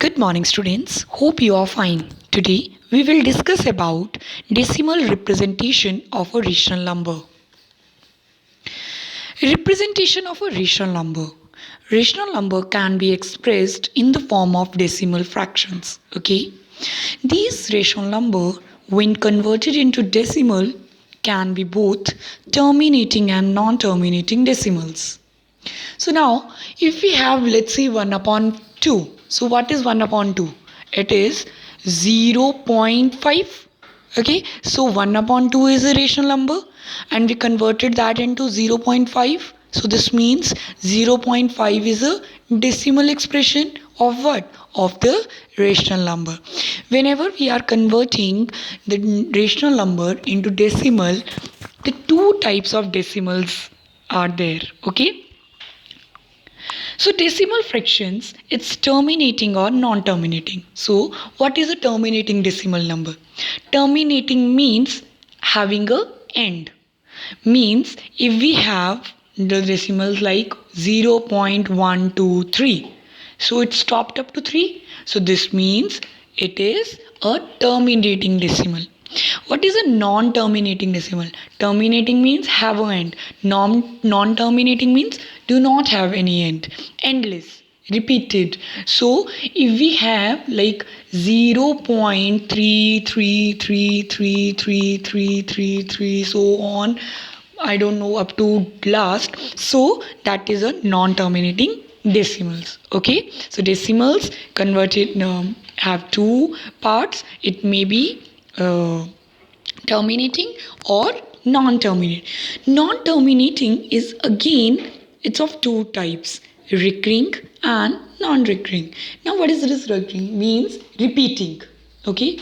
Good morning students. Hope you are fine. Today we will discuss about decimal representation of a rational number. Representation of a rational number. Rational number can be expressed in the form of decimal fractions. Okay. These rational number when converted into decimal can be both terminating and non-terminating decimals. So now if we have, let's say, 1 upon 2. So what is 1 upon 2? It is 0.5. Okay, so 1 upon 2 is a rational number and we converted that into 0.5. So this means 0.5 is a decimal expression of what? Of the rational number. Whenever we are converting the rational number into decimal, the two types of decimals are there. Okay. So decimal fractions, it's terminating or non-terminating. So what is a terminating decimal number? Terminating means having a end. Means if we have the decimals like 0.123, so it stopped up to 3. So this means it is a terminating decimal. What is a non-terminating decimal? Terminating means have an end. Non-terminating means do not have any end. Endless, repeated. So if we have like 0.33333333 so on, I don't know, up to last, so that is a non-terminating decimals. Okay, so decimals converted have two parts. It may be terminating or non-terminating. Non-terminating is again, it's of two types, recurring and non-recurring. Now what is this recurring? Means repeating. Okay,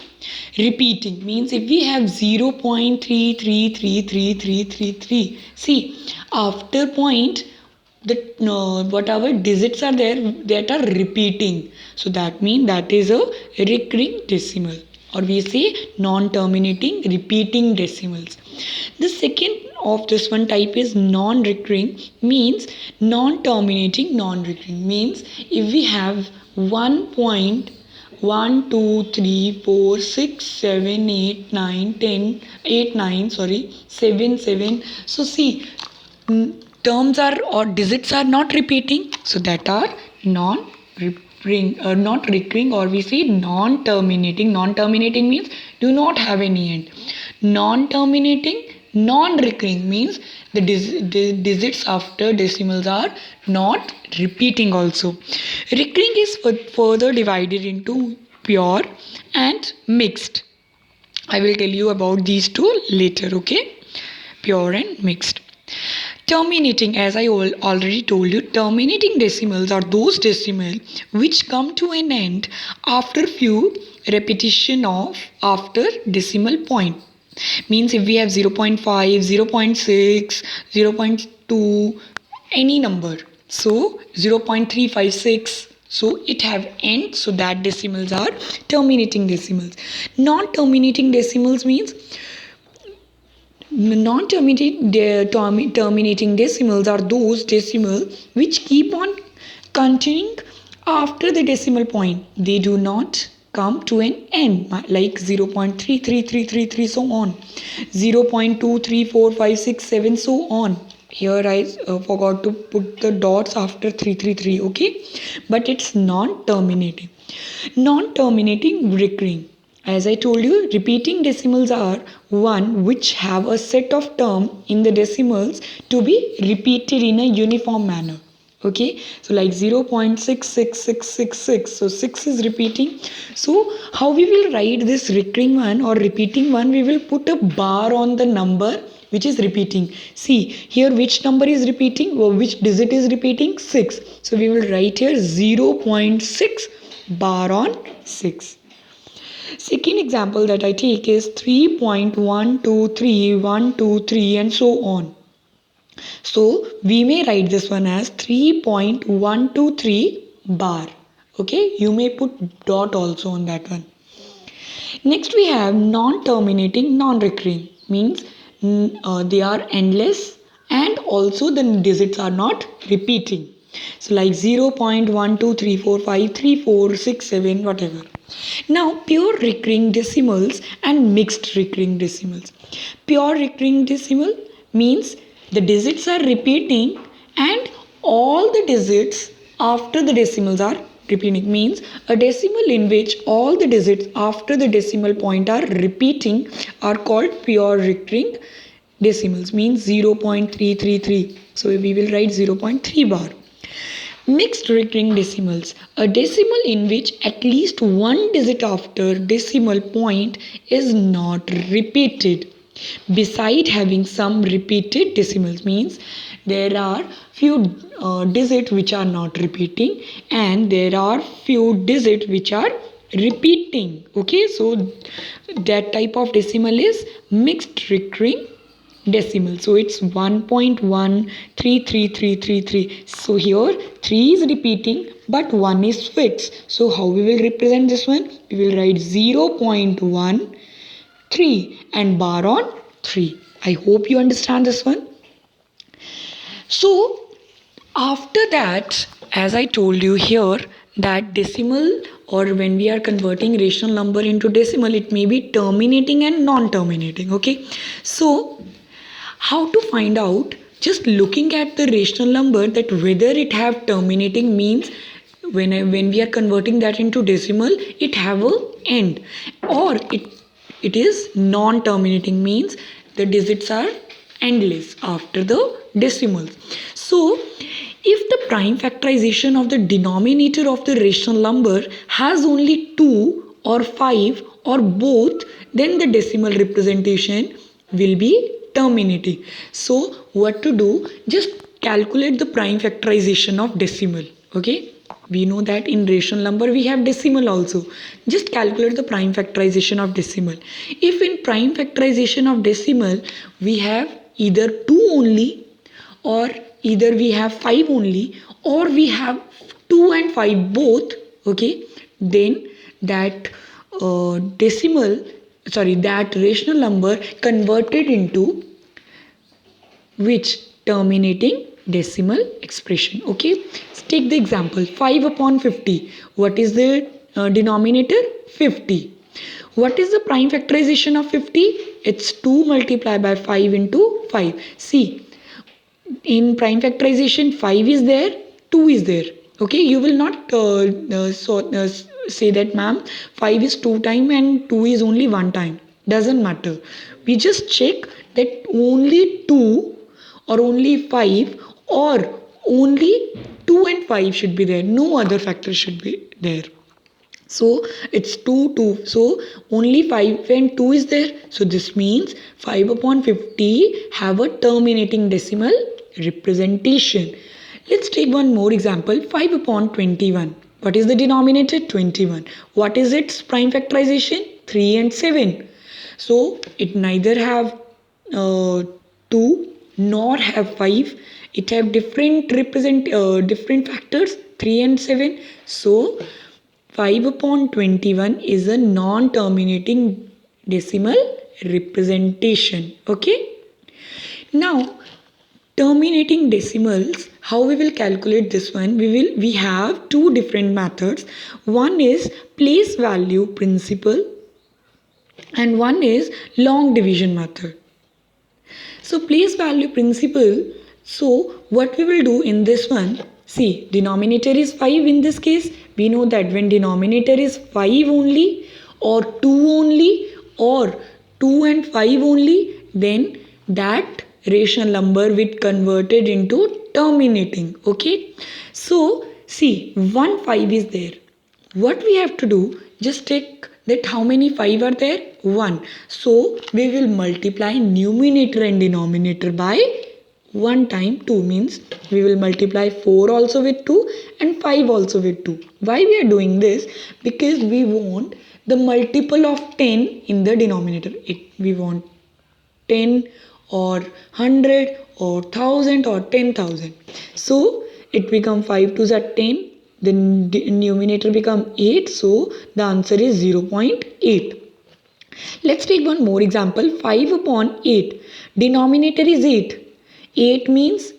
repeating means if we have 0.333333, see after point the whatever digits are there that are repeating, so that means that is a recurring decimal, or we say non-terminating repeating decimals. The second of this one type is non-recurring, means non-terminating non-recurring, means if we have 1.1 2 3 4 6 7 8 9 10 8 9 sorry 7 7, so see terms are or digits are not repeating, so that are not recurring, or we say non-terminating. Non-terminating means do not have any end. Non-terminating non-recurring means the digits after decimals are not repeating also. Recurring is further divided into pure and mixed. I will tell you about these two later. Okay, pure and mixed. Terminating, as I already told you, terminating decimals are those decimals which come to an end after few repetition of after decimal point. Means if we have 0.5, 0.6, 0.2, any number, so 0.356, so it have end, so that decimals are terminating decimals. Non-terminating decimals means terminating decimals are those decimals which keep on continuing after the decimal point. They do not come to an end, like 0.33333 so on, 0.23456 so on. Here I forgot to put the dots after 333. Okay, but it's non-terminating. Non-terminating recurring. As I told you, repeating decimals are one which have a set of term in the decimals to be repeated in a uniform manner. Okay, so like 0.66666, so 6 is repeating. So how we will write this recurring one or repeating one? We will put a bar on the number which is repeating. See here which number is repeating or which digit is repeating? 6. So we will write here 0.6 bar on 6. Second example that I take is 3.123, and so on. So we may write this one as 3.123 bar. Okay, you may put dot also on that one. Next we have non-terminating non-recurring, means they are endless and also the digits are not repeating. So like 0.123453467 whatever. Now pure recurring decimals and mixed recurring decimals. Pure recurring decimal means the digits are repeating and all the digits after the decimals are repeating, means a decimal in which all the digits after the decimal point are repeating are called pure recurring decimals, means 0.333. So we will write 0.3 bar. Mixed recurring decimals, a decimal in which at least one digit after decimal point is not repeated. Beside having some repeated decimals, means there are few digits which are not repeating and there are few digits which are repeating. Okay, so that type of decimal is mixed recurring decimal. So it's 1.133333. So here 3 is repeating but 1 is fixed. So how we will represent this one? We will write 0.13 and bar on 3. I hope you understand this one. So after that, as I told you here, that decimal, or when we are converting rational number into decimal, it may be terminating and non-terminating. Okay, so how to find out? Just looking at the rational number, that whether it have terminating, means when we are converting that into decimal, it have a end, or it is non-terminating, means the digits are endless after the decimals. So if the prime factorization of the denominator of the rational number has only 2 or 5 or both, then the decimal representation will be terminating. So what to do? Just calculate the prime factorization of decimal. Okay, we know that in rational number we have decimal also. Just calculate the prime factorization of decimal. If in prime factorization of decimal we have either 2 only, or either we have 5 only, or we have 2 and 5 both, okay, then that that rational number converted into which? Terminating decimal expression. Okay, let's take the example 5 upon 50. What is the denominator? 50. What is the prime factorization of 50? It's 2 multiplied by 5 into 5. See, in prime factorization 5 is there, 2 is there. Okay, you will not say that ma'am 5 is 2 time and 2 is only 1 time. Doesn't matter. We just check that only 2 or only 5 or only 2 and 5 should be there. No other factor should be there. So it's 2, 2. So only 5 and 2 is there. So this means 5 upon 50 have a terminating decimal representation. Let's take one more example. 5 upon 21. What is the denominator? 21. What is its prime factorization? 3 and 7. So it neither have 2 nor have 5. It have different factors, 3 and 7. So 5 upon 21 is a non-terminating decimal representation. Okay. Now terminating decimals, how we will calculate this one? We have two different methods. One is place value principle and one is long division method. So place value principle, so what we will do in this one, see denominator is 5 in this case. We know that when denominator is 5 only or 2 only or 2 and 5 only, then that rational number will converted into terminating. Okay, so see 1 5 is there. What we have to do, just take that how many 5 are there? 1. So we will multiply numerator and denominator by 1 time 2, means we will multiply 4 also with 2 and 5 also with 2. Why we are doing this? Because we want the multiple of 10 in the denominator. We want 10 or 100 or 1000 or 10,000. So it become 5 2s are 10. The numerator become 8. So the answer is 0.8. Let's take one more example. 5 upon 8. Denominator is 8. 8 means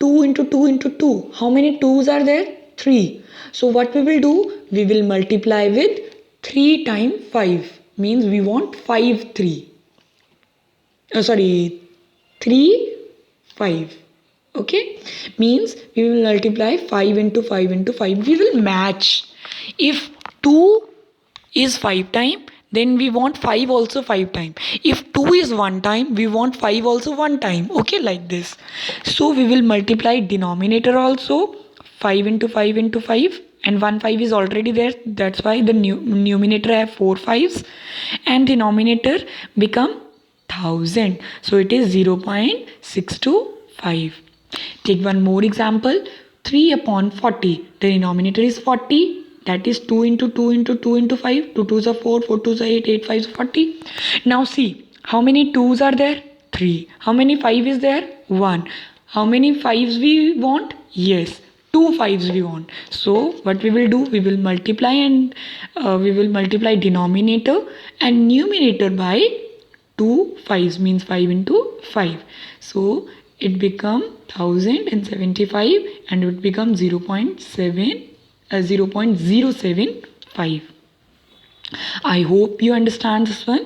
2 into 2 into 2. How many 2's are there? 3. So what we will do? We will multiply with 3 times 5. Means we want 5 3. 3 5. Okay, means we will multiply 5 into 5 into 5. We will match. If 2 is 5 time, then we want 5 also 5 time. If 2 is 1 time, we want 5 also 1 time. Okay, like this. So we will multiply denominator also 5 into 5 into 5, and 1 5 is already there. That's why the numerator have 4 5's and denominator become 1000. So it is 0.625. Take one more example. 3 upon 40. The denominator is 40. That is 2 into 2 into 2 into 5. 2 2s are 4, 4 2s are 8, 8 5s are 40. Now see, how many 2s are there? 3. How many 5 is there? 1. How many 5s we want? Yes, 2 5s we want. So what we will do? We will multiply and we will multiply denominator and numerator by 2 5s, means 5 into 5. So it become 1075 and it become 0.075. I hope you understand this one.